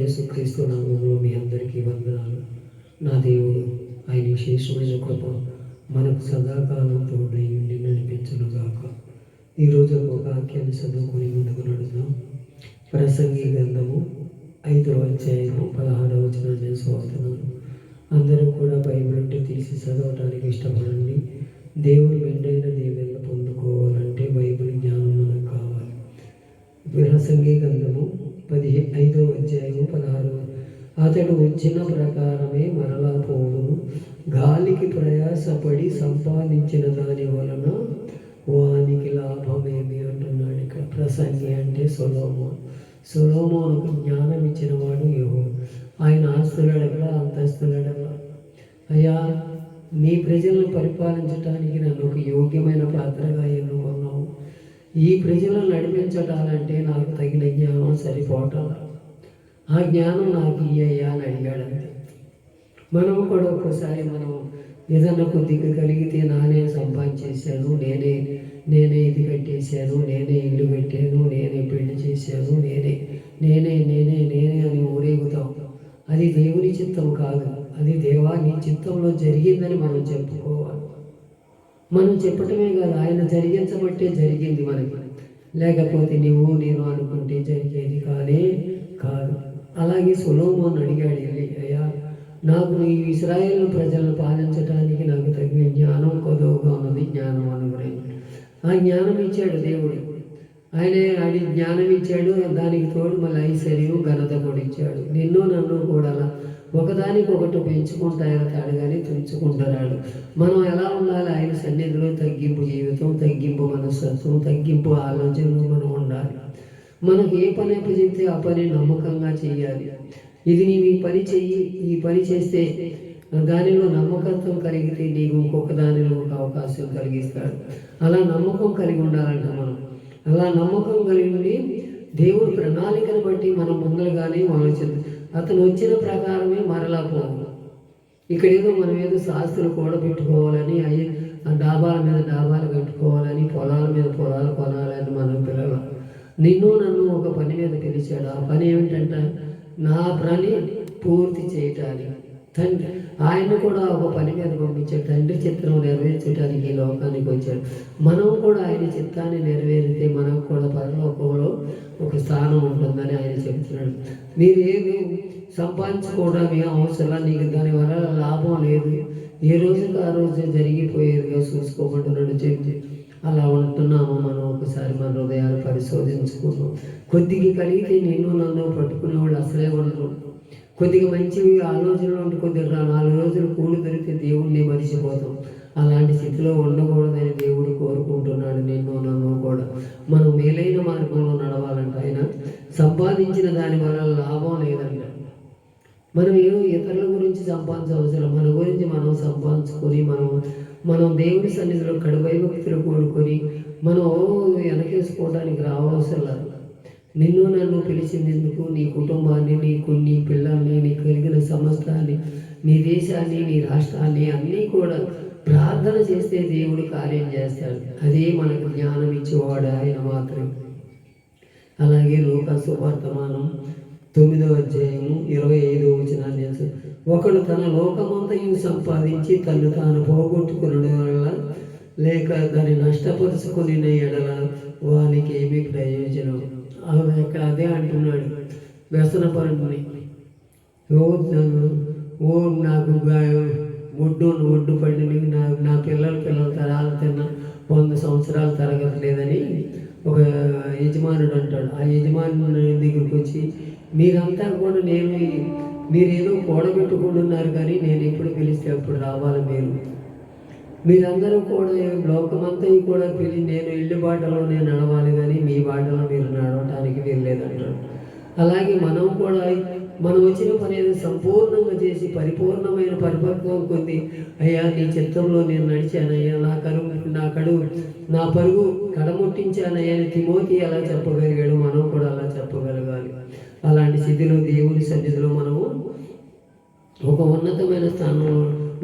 యేసుక్రీస్తు నామములో మీ అందరికీ వందనాలు. నా దేవుడు ఆయన విశేషమైన కృప మనకు సదాకాలం తోడై ఉండి నడిపించునుగాక. ఈరోజు ఒక వాక్యాన్ని చదువుకొని ముందుకు నడుద్దాం. ప్రసంగి గ్రంథము 5వ అధ్యాయము 16వ వచనం నేను చదువుతున్నాను. అందరూ కూడా బైబిల్ ఉంటే తీసి చదవటానికి ఇష్టపడండి. దేవుని మెండైన దీవెనలు పొందుకోవాలంటే బైబిల్ జ్ఞానం మనకు కావాలి. ప్రసంగి గ్రంథము 5వ అధ్యాయము 16వ. అతడు వచ్చిన ప్రకారమే మరలా పోవును, గాలికి ప్రయాసపడి సంపాదించిన దాని వలన వానికి లాభమేమి అంటున్నాడు. ఇక్కడ ప్రసంగి అంటే సొలొమోనుకు జ్ఞానం ఇచ్చిన వాడు యెహోవా. ఆయన ఆస్తులు అడగలా, అంతస్తులు అడగలా. అయ్యా, నీ ప్రజలను పరిపాలించడానికి నన్ను ఒక యోగ్యమైన పాత్రగా ఎన్నుకున్నావు. ఈ ప్రజలను నడిపించటాలంటే నాకు తగిన జ్ఞానం సరిపోవటం. ఆ జ్ఞానం నాకు ఇయ్యయ్యా అని అడిగాడంతే. మనం కూడా ఒక్కసారి మనం ఏదన్నా కొద్దిగా కలిగితే నానే సంపాదించేశాను, నేనే ఇది కట్టేశాను, నేనే ఇల్లు కట్టాను, నేనే పెళ్లి చేశాను, నేనే అని ఊరేగుతాం. అది దేవుని చిత్తం కాదు. అది దేవా నీ చిత్తంలో జరిగిందని మనం చెప్పుకోవాలి. మనం చెప్పటమే కాదు, ఆయన జరిగించబట్టే జరిగింది మనకి. లేకపోతే నేను అనుకుంటే జరిగేది కాదు. అలాగే సొలొమోను అడిగాడు, అయ్యా నాకు ఈ ఇశ్రాయేలు ప్రజలను పాలించడానికి నాకు తగిన జ్ఞానం కొదవగా ఉన్నది, జ్ఞానం అనుగ్రహించాడు. ఆ జ్ఞానం ఇచ్చాడు దేవుడు. ఆయనే జ్ఞానం ఇచ్చాడు, దానికి తోడు మళ్ళీ ఐశ్వర్యం ఘనత కూడా ఇచ్చాడు. నన్ను కూడా ఒకదానికొకటి పెంచుకుంటాడు కానీ తుంచుకుంటున్నాడు. మనం ఎలా ఉండాలి? ఆయన సన్నిధిలో తగ్గింపు జీవితం, తగ్గింపు మనస్తత్వం, తగ్గింపు ఆలోచనలు మనం ఉండాలి. మనకు ఏ పని చెప్తే ఆ పని నమ్మకంగా చేయాలి. ఇది నీవు ఈ పని చెయ్యి, ఈ పని చేస్తే దానిలో నమ్మకత్వం కలిగితే నీకు ఇంకొక దానిలో ఒక అవకాశం కలిగిస్తాడు. అలా నమ్మకం కలిగి ఉండాలంట మనం. అలా నమ్మకం కలిగి ఉండి దేవుడి ప్రణాళికను బట్టి మనం ముందరగానే అతను వచ్చిన ప్రకారమే మరలా పోవాలి. ఇక్కడ మనం ఏదో శాస్త్రులు కూడబెట్టుకోవాలని, డాబాల మీద డాబాలు కట్టుకోవాలని, పొలాల మీద పొలాలు కొనాలని మనం పిల్లలు. నన్ను ఒక పని మీద పిలిచాడు. ఆ పని ఏమిటంటే నా పని పూర్తి చేయటానికి. తండ్రి ఆయన కూడా ఒక పని మీద పంపించాడు. తండ్రి చిత్రం నెరవేర్చడానికి ఈ లోకానికి వచ్చాడు. మనం కూడా ఆయన చిత్తాన్ని నెరవేరితే మనకు కూడా పరలోకంలో ఒక స్థానం ఉంటుందని ఆయన చెబుతున్నాడు. మీరు ఏమి సంపాదించుకోవడం ఏం అవసరం, నీకు దానివల్ల లాభం లేదు, ఏ రోజుకి ఆ రోజు జరిగిపోయేదిగా చూసుకోమంటున్నాడు చెప్పి. అలా ఉంటున్నాము మనం. ఒకసారి మన హృదయాలు పరిశోధించుకున్నాం. కొద్దిగా కలిగితే నన్ను పట్టుకునే వాళ్ళు అసలే ఉండరు. కొద్దిగా మంచివి ఆలోచనలు ఉంటే కొద్దిగా 4 రోజులు కూడి దొరికితే దేవుడిని మరిచిపోతాం. అలాంటి స్థితిలో ఉండకూడదని దేవుడు కోరుకుంటున్నాడు. నన్ను కూడా మనం మేలైన మార్గంలో నడవాలంటే ఆయన సంపాదించిన దాని వల్ల లాభం లేదంట. మనం ఇతరుల గురించి సంపాదించవసరం, మన గురించి మనం సంపాదించుకొని మనం దేవుడి సన్నిధిలో కడుభయభక్తులు కూడుకొని మనం వెనకేసుకోవడానికి రావసరం. నన్ను పిలిచినందుకు నీ కుటుంబాన్ని, నీ పిల్లల్ని, నీకు కలిగిన సమస్తాన్ని, నీ దేశాన్ని, నీ రాష్ట్రాన్ని అన్నీ కూడా ప్రార్థన చేస్తే దేవుడు కార్యం చేస్తాడు. అదే మనకు జ్ఞానం ఇచ్చేవాడు ఆయన మాత్రం. అలాగే లూకా సువార్తమానం 9వ అధ్యాయము 25వ వచనాన్ని ఒకడు తన లోకమంతయు సంపాదించి తను తాను పోగొట్టుకున్న వల్ల లేక దాన్ని నష్టపరుచుకుని ఎడల వానికి ఏమీ ప్రయోజనం. ఇక్కడ అదే అంటున్నాడు వ్యసనపరుని. నాకు ఒడ్డు పడినవి, నా పిల్లల తరాలు తిన్న 100 సంవత్సరాలు తరగట్లేదని ఒక యజమానుడు అంటాడు. ఆ యజమానుడి దగ్గరికి వచ్చి, మీరంతా కూడా మీరేదో కూడబెట్టుకుంటున్నారు కానీ నేను ఎప్పుడు పిలిస్తే అప్పుడు రావాలి. మీరందరూ కూడా లోకమంతా కూడా నేను ఇల్లు బాటలో నేను నడవాలి కానీ మీ బాటలో మీరు నడవటానికి వీల్లేదంటాడు. అలాగే మనం కూడా మనం వచ్చిన పని ఏదో సంపూర్ణంగా చేసి పరిపూర్ణమైన పరిపక్వం కొద్ది, అయ్యా నీ చిత్తంలో నేను నడిచానయ్యా, నా పరుగు కడముట్టించానయ్యా అని తిమోతి ఎలా చెప్పగలిగాడు, మనం కూడా అలా చెప్పగలగాలి. అలాంటి స్థితిలో దేవుని సన్నిధిలో మనము ఒక ఉన్నతమైన స్థానంలో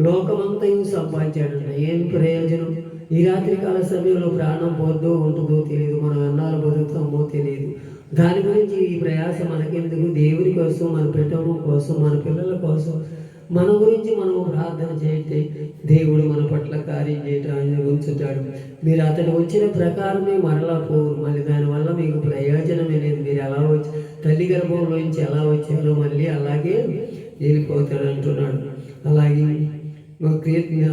లోకమంతయు సంపాదించాడంట. ఏం ప్రయోజనం? ఈ రాత్రికాల సమయంలో ప్రాణం పోద్దో ఉంటుందో తెలియదు, మనం ఎన్నాళ్ళు బతుకుతామో తెలియదు. దాని గురించి ఈ ప్రయాస మనకెందుకు? దేవుని కోసం, మన కుటుంబం కోసం, మన పిల్లల కోసం, మన గురించి మనము ప్రార్థన చేస్తే దేవుడు మన పట్ల కార్యం చేయటాన్ని ఉంచుతాడు. మీరు అతడు వచ్చిన ప్రకారమే మరలా పోరు, మళ్ళీ దానివల్ల మీకు ప్రయోజనమే లేదు. మీరు ఎలా వచ్చి తల్లి గర్భంలోంచి ఎలా వచ్చారో మళ్ళీ అలాగే వెళ్ళిపోతాడు అంటున్నాడు. అలాగే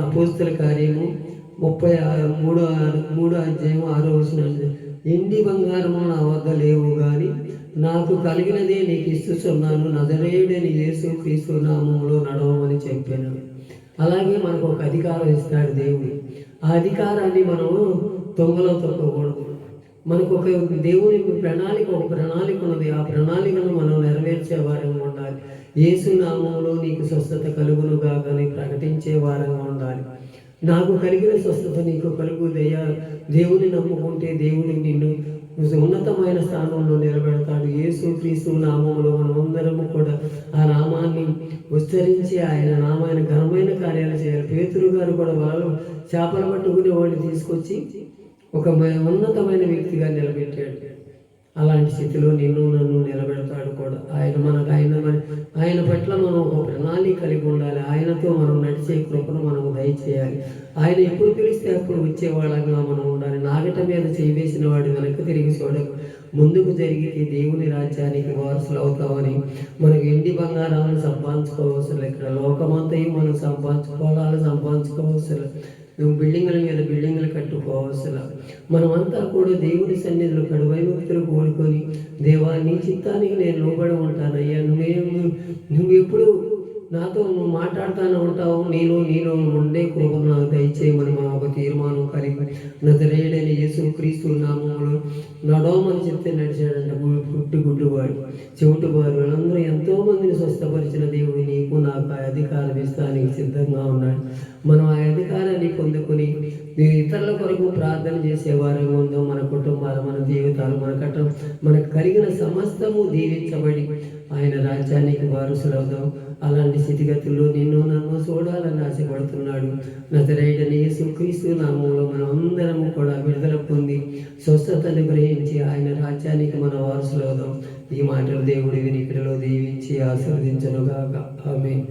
అపోస్తల కార్యము 33 అధ్యాయం 6వ వచనం, ఎండి బంగారము నా వద్ద లేవు కానీ నాకు కలిగినదే నీకు ఇస్తున్నాను, నజరేయుడని యేసు క్రీస్తు నామములో నడవమని చెప్పాను. అలాగే మనకు ఒక అధికారం ఇస్తాడు దేవుడు. ఆ అధికారాన్ని మనము తొంగలో తొక్కకూడదు. మనకు ఒక దేవుని ఒక ప్రణాళిక ఉన్నది. ఆ ప్రణాళికను మనం నెరవేర్చే వారంగా ఉండాలి. యేసు నామములో నీకు స్వస్థత కలుగును గాకని ప్రకటించే వారంగా ఉండాలి. నాకు కలిగిన స్వస్థత నీకు కలుగుదయ్యా. దేవుని నమ్ముకుంటే దేవుడు నిన్ను ఉన్నతమైన స్థానంలో నిలబెడతాడు. యేసు క్రీస్తు నామములో మనమందరము కూడా ఆ నామాన్ని ఉచ్చరించి ఆయన నామాన్ని ఘనమైన కార్యాలు చేయాలి. పేతురు గారు కూడా వాళ్ళు చేపలు పట్టుకునే వాడిని తీసుకొచ్చి ఒక ఉన్నతమైన వ్యక్తిగా నిలబెట్టాడు. అలాంటి స్థితిలో నిన్ను నన్ను నిలబెడతాడు కూడా. ఆయన పట్ల మనం ఒక ప్రణాళిక కలిగి ఉండాలి. ఆయనతో మనం నడిచే కృపను మనము దయచేయాలి. ఆయన ఎప్పుడు పిలిస్తే అప్పుడు వచ్చేవాళ్ళగా మనం ఉండాలి. నాగట మీద చేవేసిన వాడు వెనక్కి తిరిగి చూడకు, ముందుకు జరిగితే దేవుని రాజ్యానికి వారసులు అవుతామని. మనకు ఎండి బంగారాలను సంపాదించుకోవసరం, ఇక్కడ లోకమంతా మనం సంపాదించుకోవసరం, నువ్వు బిల్డింగుల మీద బిల్డింగులు కట్టుకోవసరం. మనమంతా కూడా దేవుని సన్నిధిలో కడువైభక్తులు కోరుకొని, దేవా నీ చిత్తానికి నేను లోబడి ఉంటానయ్యా, నువ్వు ఎప్పుడు నాతో నువ్వు మాట్లాడుతూనే ఉంటావు, నీలో ఉండే కృపను నాకు దయచేయమని మనం ఒక తీర్మానం కలిగి నజరేయుడైన యేసు క్రీస్తు నామములో నడవమని చెప్తే నడిచాడంట. గుడ్డువాడు, చెవిటివారు, వాళ్ళందరూ ఎంతో మందిని స్వస్థపరిచిన దేవుడు నీకు నాకు ఆ అధికారం ఇస్తానికి సిద్ధంగా ఉన్నాడు. మనం ఆ అధికారాన్ని పొందుకొని ఇతరుల కొరకు ప్రార్థన చేసేవారంగా ఉందో మన కుటుంబాలు, మన జీవితాలు, మనకు కలిగిన సమస్తము దీవించబడి ఆయన రాజ్యానికి వారసులవుదాం. అలాంటి స్థితిగతుల్లో నిన్ను నన్ను చూడాలని ఆశపడుతున్నాడు. నజరేయుడైన యేసు క్రీస్తు నామములో మనం అందరము కూడా విడుదల పొంది స్వస్థతను గ్రహించి ఆయన రాజ్యానికి మన వారసులవుదాం. ఈ మాటలు దేవుడి వినికిడిలో దీవించి ఆశీర్వదించును గాక. ఆమేన్.